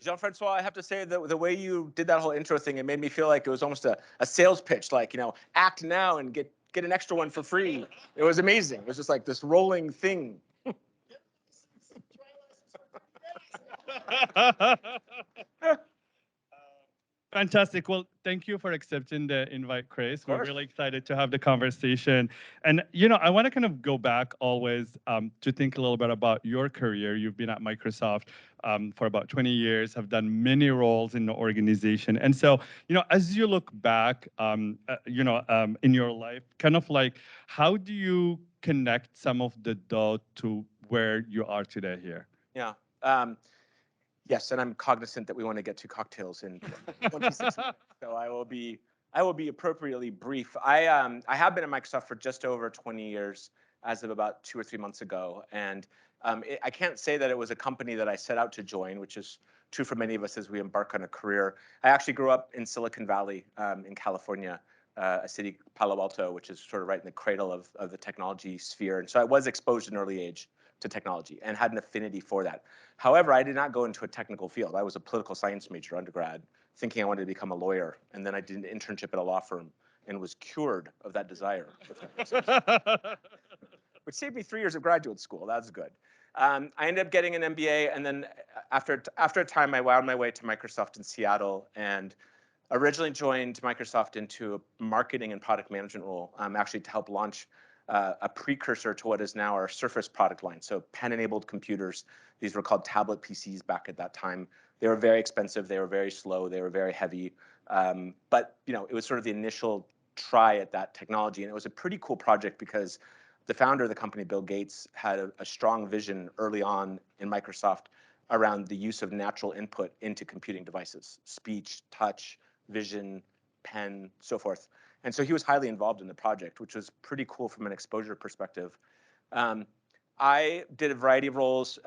Jean-Francois, I have to say the way you did that whole intro thing, it made me feel like it was almost a sales pitch, like, act now and get an extra one for free. It was amazing. It was just like this rolling thing. Fantastic. Well, thank you for accepting the invite, Chris. Of We're course. really excited to have the conversation. And, I want to kind of go back always to think a little bit about your career. You've been at Microsoft for about 20 years, have done many roles in the organization. And so, as you look back, in your life, kind of like, how do you connect some of the dots to where you are today here? Yeah. Yes, and I'm cognizant that we want to get to cocktails in 26 minutes, so I will be appropriately brief. I have been at Microsoft for just over 20 years as of about 2 or 3 months ago, and I can't say that it was a company that I set out to join, which is true for many of us as we embark on a career. I actually grew up in Silicon Valley in California, a city, Palo Alto, which is sort of right in the cradle of the technology sphere, and so I was exposed at an early age to technology and had an affinity for that. However, I did not go into a technical field. I was a political science major undergrad, thinking I wanted to become a lawyer. And then I did an internship at a law firm and was cured of that desire, which saved me 3 years of graduate school. That's good. I ended up getting an MBA, and then after a time, I wound my way to Microsoft in Seattle, and originally joined Microsoft into a marketing and product management role, actually to help launch a precursor to what is now our Surface product line. So pen-enabled computers. These were called tablet PCs back at that time. They were very expensive. They were very slow. They were very heavy. But it was sort of the initial try at that technology, and it was a pretty cool project because the founder of the company, Bill Gates, had a strong vision early on in Microsoft around the use of natural input into computing devices: speech, touch, vision, pen, so forth. And so he was highly involved in the project, which was pretty cool from an exposure perspective. I did a variety of roles,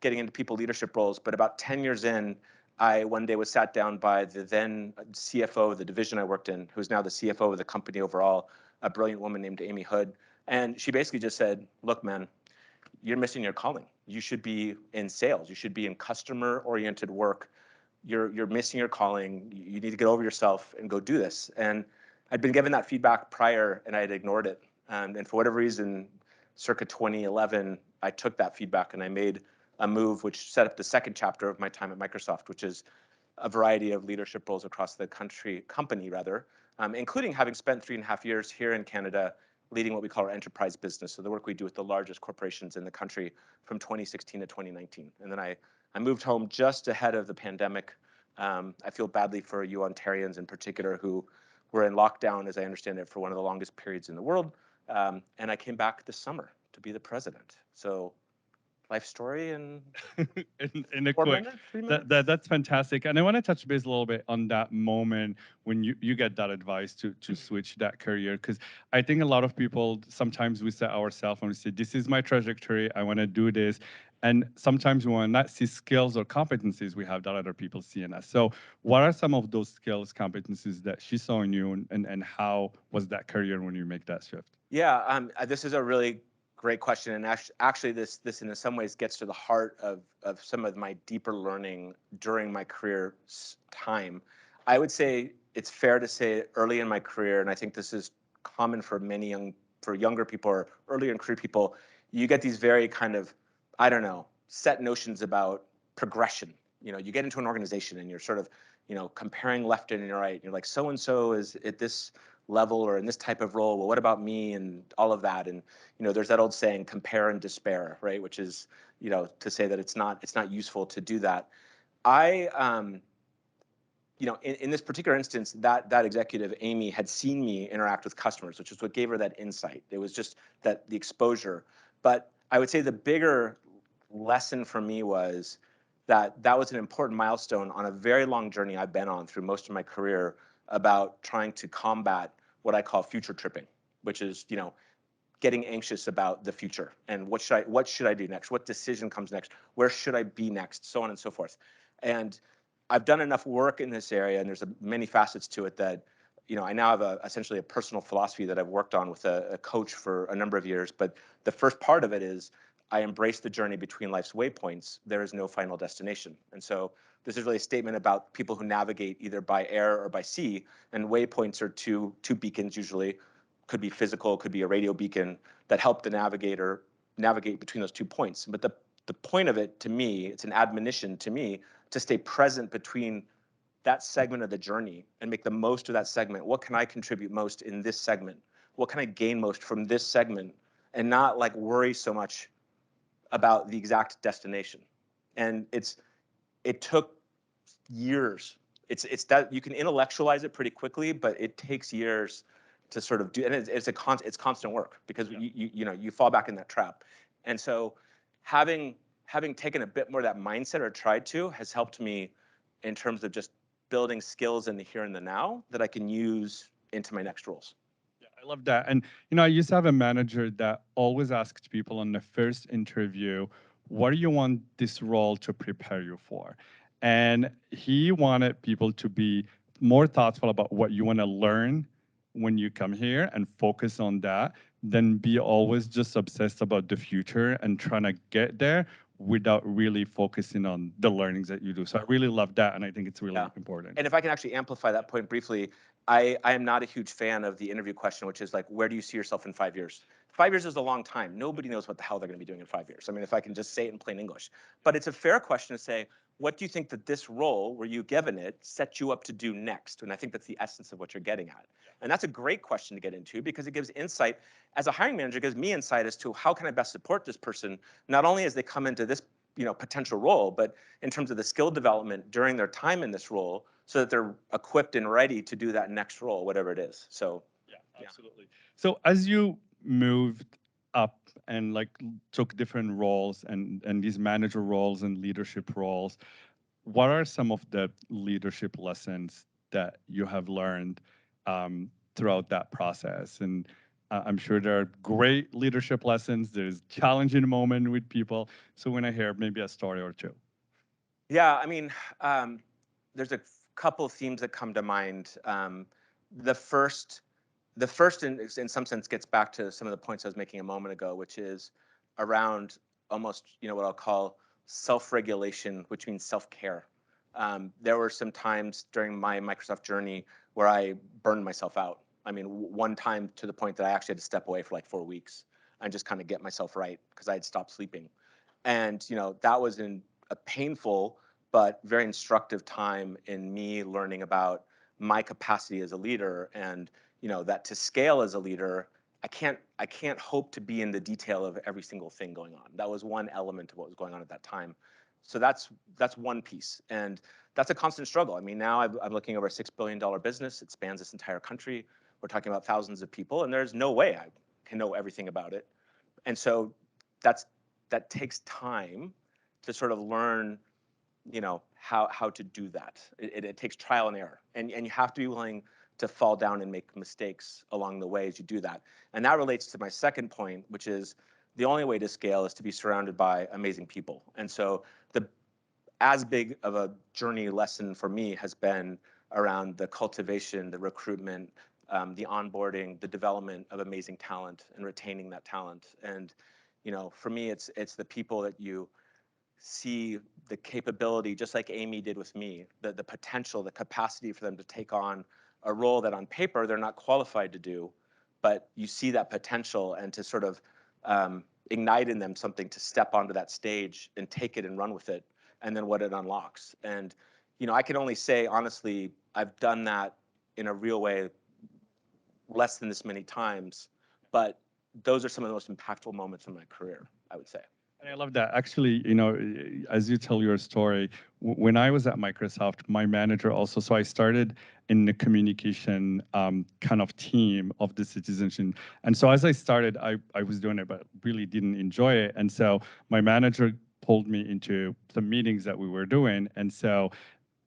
getting into people leadership roles, but about 10 years in, I one day was sat down by the then CFO of the division I worked in, who's now the CFO of the company overall, a brilliant woman named Amy Hood. And she basically just said, look, man, you're missing your calling. You should be in sales. You should be in customer-oriented work. You're missing your calling. You need to get over yourself and go do this. And I'd been given that feedback prior, and I had ignored it. And for whatever reason, circa 2011, I took that feedback and I made a move which set up the second chapter of my time at Microsoft, which is a variety of leadership roles across the company, including having spent 3.5 years here in Canada leading what we call our enterprise business, so the work we do with the largest corporations in the country from 2016 to 2019. And then I moved home just ahead of the pandemic. I feel badly for you Ontarians in particular who were in lockdown, as I understand it, for one of the longest periods in the world. And I came back this summer to be the president. So life story in in a 4 quick minutes, 3 minutes? that's fantastic. And I want to touch base a little bit on that moment when you get that advice to switch that career, because I think a lot of people, sometimes we set ourselves and we say, this is my trajectory, I want to do this. And sometimes we want not see skills or competencies we have that other people see in us. So what are some of those skills, competencies that she saw in you, and how was that career when you make that shift? Yeah, this is a really great question, and actually, this in some ways gets to the heart of some of my deeper learning during my career time. I would say it's fair to say early in my career, and I think this is common for younger people or earlier in career people, you get these very kind of, I don't know, set notions about progression. You get into an organization and you're sort of, comparing left and right. You're like, so and so is at this level or in this type of role. Well, what about me and all of that? And there's that old saying, compare and despair, right? Which is, to say that it's not useful to do that. In this particular instance, that executive, Amy, had seen me interact with customers, which is what gave her that insight. It was just the exposure. But I would say the bigger lesson for me was that was an important milestone on a very long journey I've been on through most of my career about trying to combat what I call future tripping, which is, getting anxious about the future and what should I do next? What decision comes next? Where should I be next? So on and so forth. And I've done enough work in this area, and there's many facets to it that, I now have essentially a personal philosophy that I've worked on with a coach for a number of years. But the first part of it is I embrace the journey between life's waypoints, there is no final destination. And so this is really a statement about people who navigate either by air or by sea, and waypoints are two beacons usually, could be physical, could be a radio beacon that help the navigator navigate between those 2 points. But the point of it, to me, it's an admonition to me to stay present between that segment of the journey and make the most of that segment. What can I contribute most in this segment? What can I gain most from this segment? And not like worry so much about the exact destination. And it took years. It's that you can intellectualize it pretty quickly, but it takes years to sort of do, and it's constant work, because you fall back in that trap. And so having taken a bit more of that mindset, or tried to, has helped me in terms of just building skills in the here and the now that I can use into my next roles. Yeah, I love that. And I used to have a manager that always asked people on the first interview, what do you want this role to prepare you for? And he wanted people to be more thoughtful about what you want to learn when you come here and focus on that, than be always just obsessed about the future and trying to get there without really focusing on the learnings that you do. So I really love that, and I think it's really important. And if I can actually amplify that point briefly, I am not a huge fan of the interview question, which is like, where do you see yourself in 5 years? 5 years is a long time. Nobody knows what the hell they're going to be doing in 5 years. I mean, if I can just say it in plain English. But it's a fair question to say, what do you think that this role, were you given it, set you up to do next? And I think that's the essence of what you're getting at. And that's a great question to get into, because it gives insight. As a hiring manager, it gives me insight as to how can I best support this person, not only as they come into this potential role, but in terms of the skill development during their time in this role, so that they're equipped and ready to do that next role, whatever it is. So yeah, absolutely. So as you moved up and like took different roles and these manager roles and leadership roles, what are some of the leadership lessons that you have learned throughout that process? And I'm sure there are great leadership lessons. There's challenging moment with people. So when I hear maybe a story or two. yeah, I mean, there's a couple of themes that come to mind. The first, in some sense, gets back to some of the points I was making a moment ago, which is around almost what I'll call self-regulation, which means self-care. There were some times during my Microsoft journey where I burned myself out. I mean, one time to the point that I actually had to step away for like 4 weeks and just kind of get myself right, because I had stopped sleeping. And that was in a painful but very instructive time in me learning about my capacity as a leader, and that to scale as a leader, I can't hope to be in the detail of every single thing going on. That was one element of what was going on at that time. So that's one piece, and that's a constant struggle. I mean, now I'm looking over a $6 billion business. It spans this entire country. We're talking about thousands of people, and there's no way I can know everything about it. And so that takes time to sort of learn, how to do that. It takes trial and error, and you have to be willing to fall down and make mistakes along the way as you do that. And that relates to my second point, which is the only way to scale is to be surrounded by amazing people. And so as big of a journey lesson for me has been around the cultivation, the recruitment, the onboarding, the development of amazing talent, and retaining that talent. And for me, it's the people that you see the capability, just like Amy did with me, the potential, the capacity for them to take on a role that on paper they're not qualified to do, but you see that potential, and to sort of ignite in them something to step onto that stage and take it and run with it, and then what it unlocks. And I can only say honestly, I've done that in a real way less than this many times, but those are some of the most impactful moments in my career, I would say. And I love that. Actually, as you tell your story, when I was at Microsoft, my manager also, so I started in the communication kind of team of the citizenship. And so as I started, I was doing it, but really didn't enjoy it. And so my manager pulled me into some meetings that we were doing. And so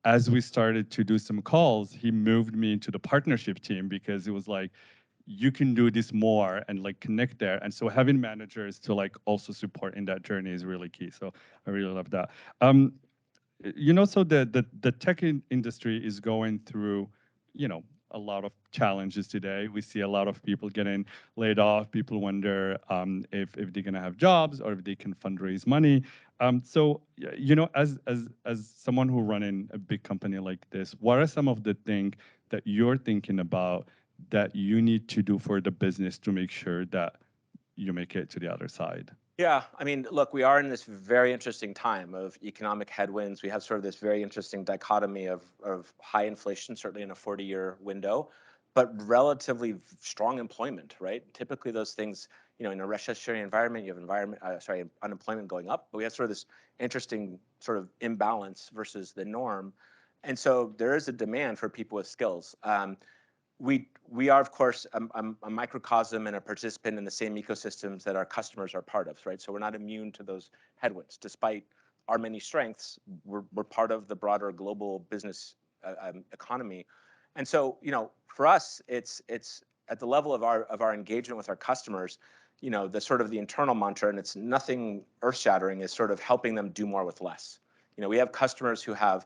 as we started to do some calls, he moved me into the partnership team, because it was like, you can do this more and like connect there. And so having managers to like also support in that journey is really key. So I really love that. So the tech industry is going through, a lot of challenges today. We see a lot of people getting laid off. People wonder if they're going to have jobs or if they can fundraise money. So, you know, as someone who running a big company like this, what are some of the things that you're thinking about that you need to do for the business to make sure that you make it to the other side? Yeah, I mean, look, we are in this very interesting time of economic headwinds. We have sort of this very interesting dichotomy of high inflation, certainly in a 40-year window, but relatively strong employment, right? Typically those things, you know, in a recessionary environment, you have unemployment going up, but we have sort of this interesting sort of imbalance versus the norm. And so there is a demand for people with skills. We are, of course, a microcosm and a participant in the same ecosystems that our customers are part of, right? So we're not immune to those headwinds. Despite our many strengths, we're part of the broader global business economy. And so, you know, for us, it's at the level of our engagement with our customers, you know, the sort of the internal mantra, and it's nothing earth-shattering, is sort of helping them do more with less. You know, we have customers who have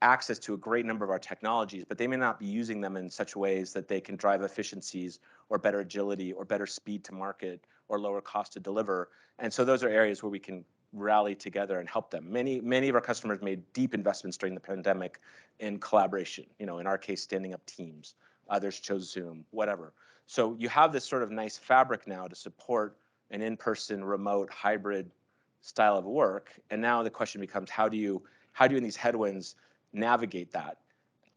access to a great number of our technologies, but they may not be using them in such ways that they can drive efficiencies or better agility or better speed to market or lower cost to deliver. And so those are areas where we can rally together and help them. Many of our customers made deep investments during the pandemic in collaboration, you know, in our case, standing up teams. Others chose Zoom, whatever. So you have this sort of nice fabric now to support an in-person, remote, hybrid style of work. And now the question becomes, how do you in these headwinds navigate that?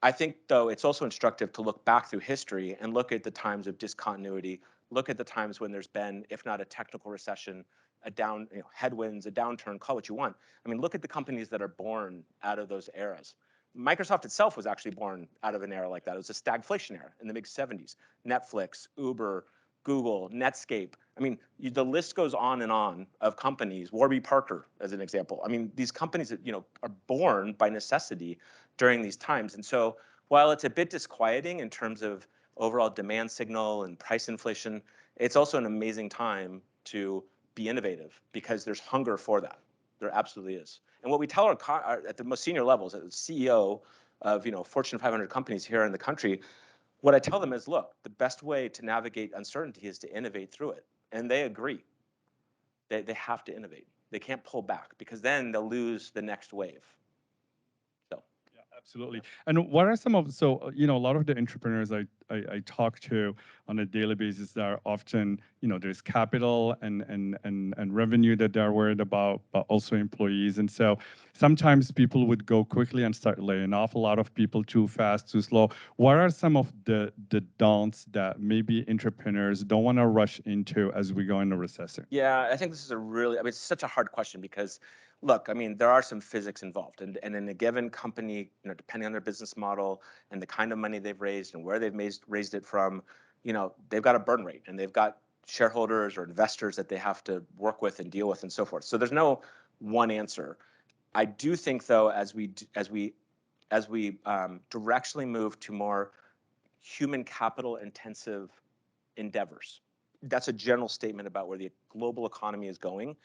I think, though, it's also instructive to look back through history and look at the times of discontinuity, look at the times when there's been, if not a technical recession, headwinds, a downturn, call it what you want. I mean, look at the companies that are born out of those eras. Microsoft itself was actually born out of an era like that. It was a stagflation era in the mid 70s. Netflix, Uber, Google, Netscape. I mean, the list goes on and on of companies. Warby Parker, as an example. I mean, these companies that, you know, are born by necessity during these times. And so while it's a bit disquieting in terms of overall demand signal and price inflation, it's also an amazing time to be innovative because there's hunger for that. There absolutely is. And what we tell our at the most senior levels, as CEO of, you know, Fortune 500 companies here in the country, what I tell them is, look, the best way to navigate uncertainty is to innovate through it. And they agree. They have to innovate. They can't pull back because then they'll lose the next wave. So. Yeah, absolutely. And what are some of, so, you know, a lot of the entrepreneurs I talk to on a daily basis are often, you know, there's capital and revenue that they're worried about, but also employees. And so sometimes people would go quickly and start laying off a lot of people too fast, too slow. What are some of the don'ts that maybe entrepreneurs don't want to rush into as we go into recession? Yeah, I think this is it's such a hard question because, look, I mean, there are some physics involved, and in a given company, you know, depending on their business model and the kind of money they've raised and where they've raised it from, you know, they've got a burn rate and they've got shareholders or investors that they have to work with and deal with and so forth. So there's no one answer. I do think, though, as we directionally move to more human capital intensive endeavors, that's a general statement about where the global economy is going.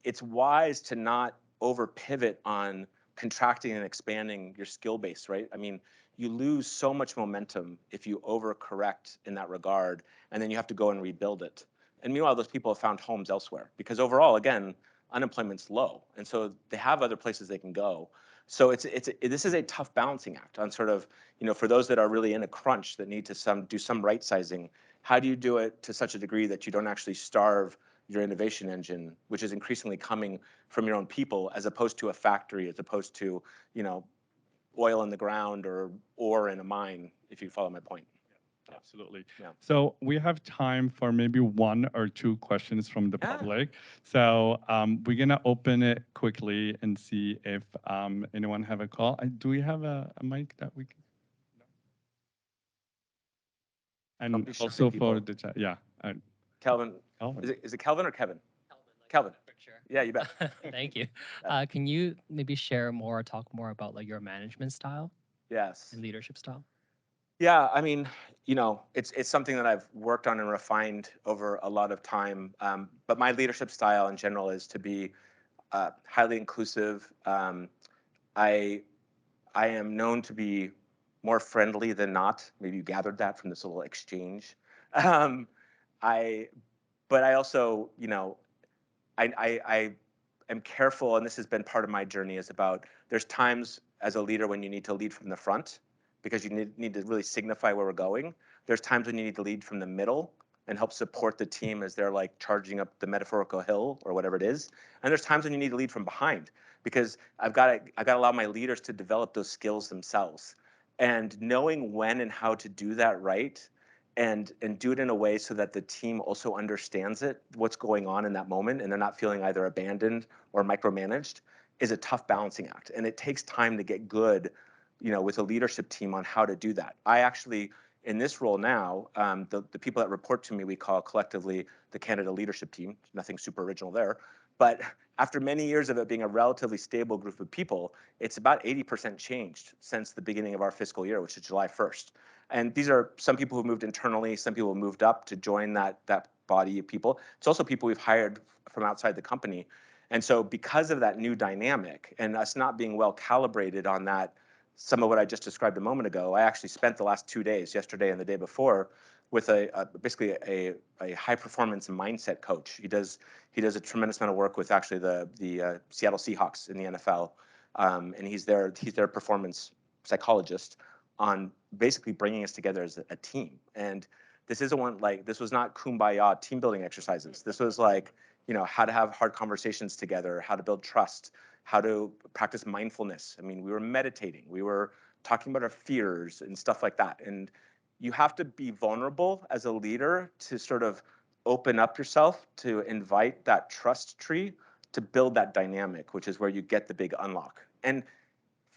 It's wise to not over pivot on contracting and expanding your skill base, right? I mean, you lose so much momentum if you overcorrect in that regard, and then you have to go and rebuild it. And meanwhile, those people have found homes elsewhere because overall, again, unemployment's low, and so they have other places they can go. So this is a tough balancing act on sort of, you know, for those that are really in a crunch that need to do some right sizing. How do you do it to such a degree that you don't actually starve your innovation engine, which is increasingly coming from your own people, as opposed to a factory, as opposed to, you know, oil in the ground or ore in a mine, if you follow my point. Yeah, absolutely. Yeah. So we have time for maybe one or two questions from the public. So we're gonna open it quickly and see if anyone have a call. Do we have a mic that we can? And also for the chat, yeah. Kelvin. Kelvin. Is it Kelvin or Kevin? Kelvin. Sure. Yeah, you bet. Thank you. Can you maybe share more, talk more about like your management style? Yes. And leadership style? Yeah, I mean, you know, it's something that I've worked on and refined over a lot of time. But my leadership style in general is to be highly inclusive. I am known to be more friendly than not. Maybe you gathered that from this little exchange. Um, but I also, I am careful, and this has been part of my journey, is about there's times as a leader when you need to lead from the front because you need to really signify where we're going. There's times when you need to lead from the middle and help support the team as they're like charging up the metaphorical hill or whatever it is. And there's times when you need to lead from behind because I've got to allow my leaders to develop those skills themselves. And knowing when and how to do that right and do it in a way so that the team also understands what's going on in that moment, and they're not feeling either abandoned or micromanaged, is a tough balancing act. And it takes time to get good, with a leadership team on how to do that. I actually, in this role now, the people that report to me, we call collectively the Canada leadership team. Nothing super original there. But after many years of it being a relatively stable group of people, it's about 80% changed since the beginning of our fiscal year, which is July 1st. And these are some people who moved internally, some people who moved up to join that body of people. It's also people we've hired from outside the company. And so because of that new dynamic and us not being well calibrated on that, some of what I just described a moment ago, I actually spent the last 2 days, yesterday and the day before, with basically a high performance mindset coach. He does a tremendous amount of work with actually the Seattle Seahawks in the NFL, and he's their performance psychologist on basically bringing us together as a team. And this was not kumbaya team building exercises. This was like, how to have hard conversations together, how to build trust, how to practice mindfulness. I mean, we were meditating, we were talking about our fears and stuff like that. And you have to be vulnerable as a leader to sort of open up yourself to invite that trust tree to build that dynamic, which is where you get the big unlock. And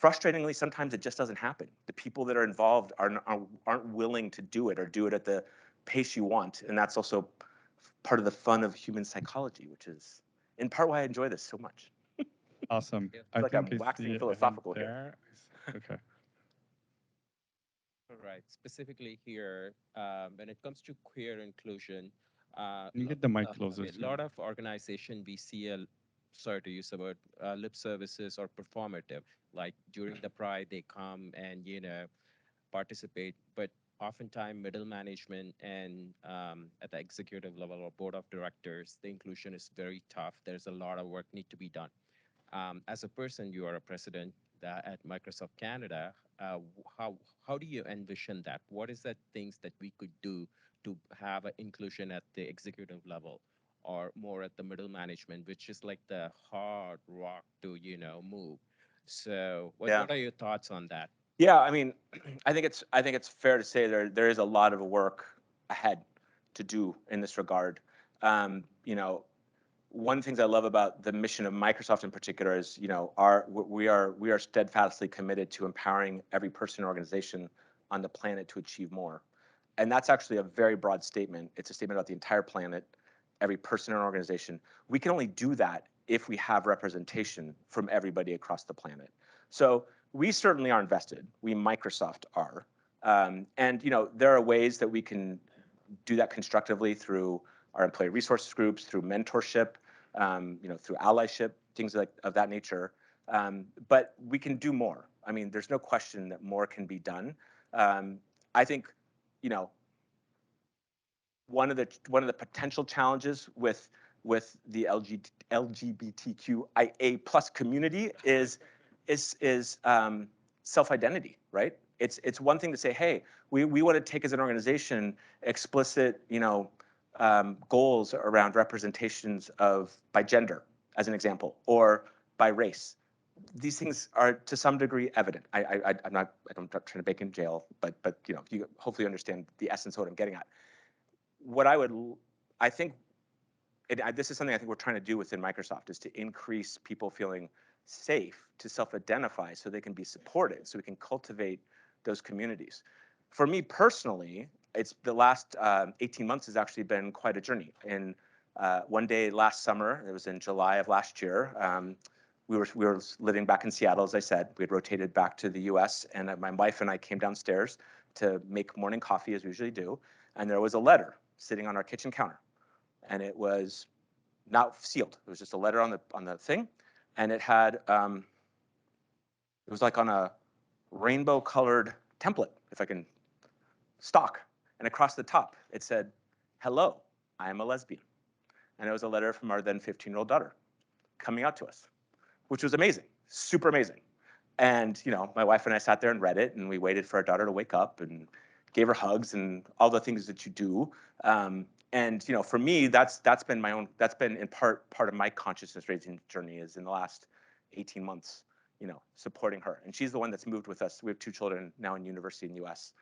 frustratingly, sometimes it just doesn't happen. The people that are involved aren't willing to do it or do it at the pace you want. And that's also part of the fun of human psychology, which is in part why I enjoy this so much. Awesome. It's I like think I'm I see waxing a hand philosophical here. there. Okay. All right. Specifically here, when it comes to queer inclusion, Can you get the mic a closer to you? lot of organization we see sorry to use the word, lip services or performative. Like during the Pride, they come and participate, but oftentimes middle management and at the executive level or board of directors, the inclusion is very tough. There's a lot of work need to be done. As a person, you are a president at Microsoft Canada. How do you envision that? What is the things that we could do to have an inclusion at the executive level, or more at the middle management, which is like the hard rock to move? So, Yeah. what are your thoughts on that? Yeah, I mean, I think it's fair to say there is a lot of work ahead to do in this regard. One of the things I love about the mission of Microsoft in particular is, we are steadfastly committed to empowering every person and organization on the planet to achieve more. And that's actually a very broad statement. It's a statement about the entire planet, every person and organization. We can only do that if we have representation from everybody across the planet. So we certainly are invested. We, Microsoft, are. And there are ways that we can do that constructively through our employee resources groups, through mentorship, through allyship, things of that nature. But we can do more. I mean, there's no question that more can be done. I think, one of the potential challenges with the LGBTQIA plus community is self-identity, right? It's one thing to say, hey, we want to take as an organization explicit, goals around representations by gender, as an example, or by race. These things are to some degree evident. I'm not trying to bake in jail, but you hopefully understand the essence of what I'm getting at. What I think, this is something I think we're trying to do within Microsoft, is to increase people feeling safe to self-identify so they can be supported, so we can cultivate those communities. For me personally, it's the last 18 months has actually been quite a journey. And one day last summer, it was in July of last year, we were living back in Seattle, as I said. We had rotated back to the US, and my wife and I came downstairs to make morning coffee, as we usually do, and there was a letter sitting on our kitchen counter, and it was not sealed. It was just a letter on the thing, and it had it was like on a rainbow-colored template, if I can stock. And across the top, it said, "Hello, I am a lesbian." And it was a letter from our then 15-year-old daughter coming out to us, which was amazing, super amazing. And my wife and I sat there and read it, and we waited for our daughter to wake up and gave her hugs and all the things that you do. And for me, that's been in part of my consciousness raising journey is in the last 18 months, supporting her. And she's the one that's moved with us. We have 2 children now in university in the US.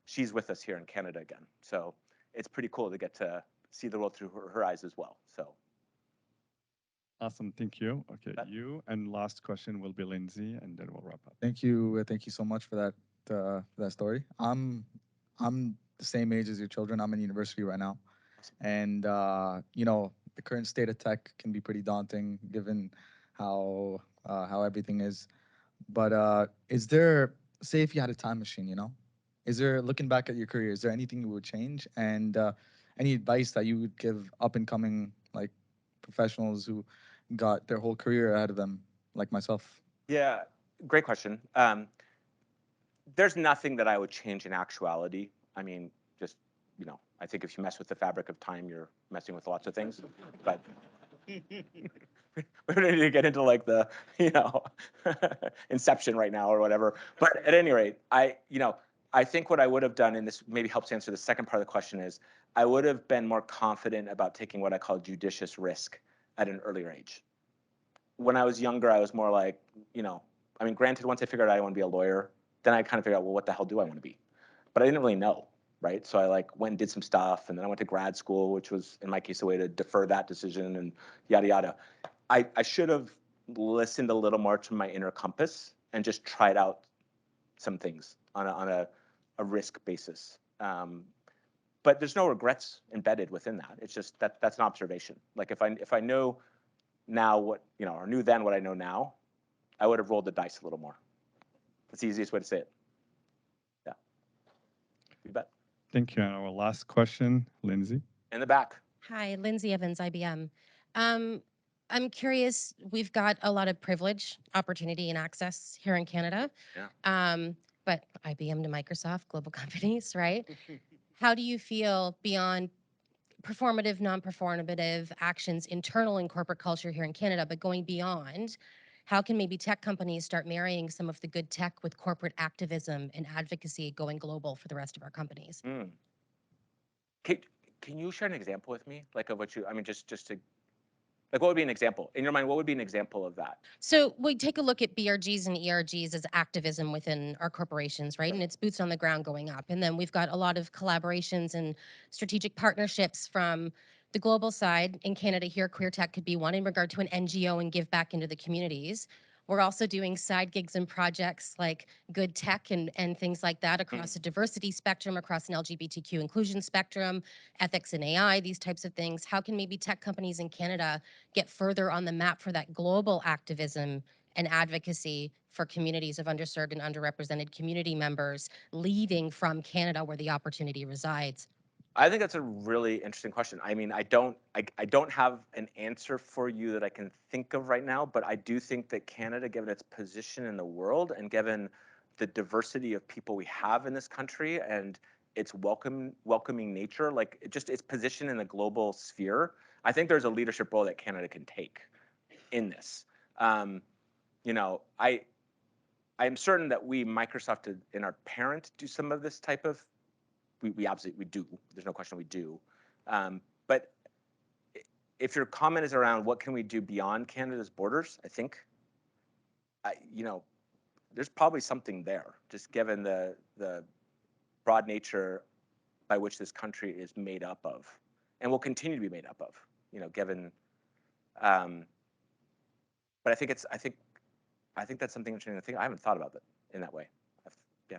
She's with us here in Canada again. So it's pretty cool to get to see the world through her eyes as well. So. Awesome, thank you. Okay, you, and last question will be Lindsay, and then we'll wrap up. Thank you so much for that story. I'm the same age as your children. I'm in university right now, and the current state of tech can be pretty daunting given how everything is. But is there, say, if you had a time machine, is there, looking back at your career, is there anything you would change, and any advice that you would give up and coming professionals who got their whole career ahead of them, like myself? Yeah, great question. There's nothing that I would change in actuality. I mean, just, I think if you mess with the fabric of time, you're messing with lots of things. But we don't need to get into the, inception right now or whatever. But at any rate, I think what I would have done, and this maybe helps answer the second part of the question, is I would have been more confident about taking what I call judicious risk at an earlier age. When I was younger, I was more like, granted, once I figured out I want to be a lawyer, then I kind of figured out, well, what the hell do I want to be? But I didn't really know, right? So I went and did some stuff, and then I went to grad school, which was, in my case, a way to defer that decision and yada, yada. I should have listened a little more to my inner compass and just tried out some things on a risk basis. But there's no regrets embedded within that. It's just that's an observation. If I know now what, or knew then what I know now, I would have rolled the dice a little more. That's the easiest way to say it. Yeah. You bet. Thank you. And our last question, Lindsay. In the back. Hi, Lindsay Evans, IBM. I'm curious, we've got a lot of privilege, opportunity, and access here in Canada. Yeah. But IBM to Microsoft, global companies, right? How do you feel beyond performative, non-performative actions internal in corporate culture here in Canada, but going beyond, how can maybe tech companies start marrying some of the good tech with corporate activism and advocacy going global for the rest of our companies? Can you share an example with me, of what you, just to, what would be an example? In your mind, what would be an example of that? So we take a look at BRGs and ERGs as activism within our corporations, right? And it's boots on the ground going up. And then we've got a lot of collaborations and strategic partnerships from the global side. In Canada here, QueerTech could be one in regard to an NGO and give back into the communities. We're also doing side gigs and projects like good tech and things like that across a diversity spectrum, across an LGBTQ inclusion spectrum, ethics and AI, these types of things. How can maybe tech companies in Canada get further on the map for that global activism and advocacy for communities of underserved and underrepresented community members leading from Canada where the opportunity resides? I think that's a really interesting question. I don't have an answer for you that I can think of right now, but I do think that Canada, given its position in the world and given the diversity of people we have in this country and its welcoming nature, just its position in the global sphere, I think there's a leadership role that Canada can take in this. I'm certain that we, Microsoft and our parent, do some of this type of. We absolutely do. There's no question we do. But if your comment is around what can we do beyond Canada's borders, I think, there's probably something there, just given the broad nature by which this country is made up of, and will continue to be made up of. Given. But I think that's something interesting. I haven't thought about it in that way. Yeah.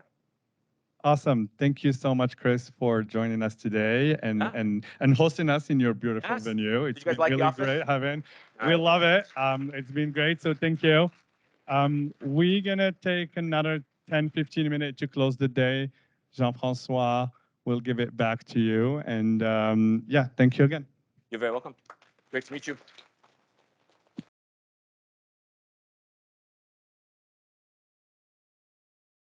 Awesome. Thank you so much, Chris, for joining us today and hosting us in your beautiful venue. It's been really great having. We love it. It's been great. So thank you. We're going to take another 10, 15 minutes to close the day. Jean-François, we'll give it back to you. And yeah, thank you again. You're very welcome. Great to meet you.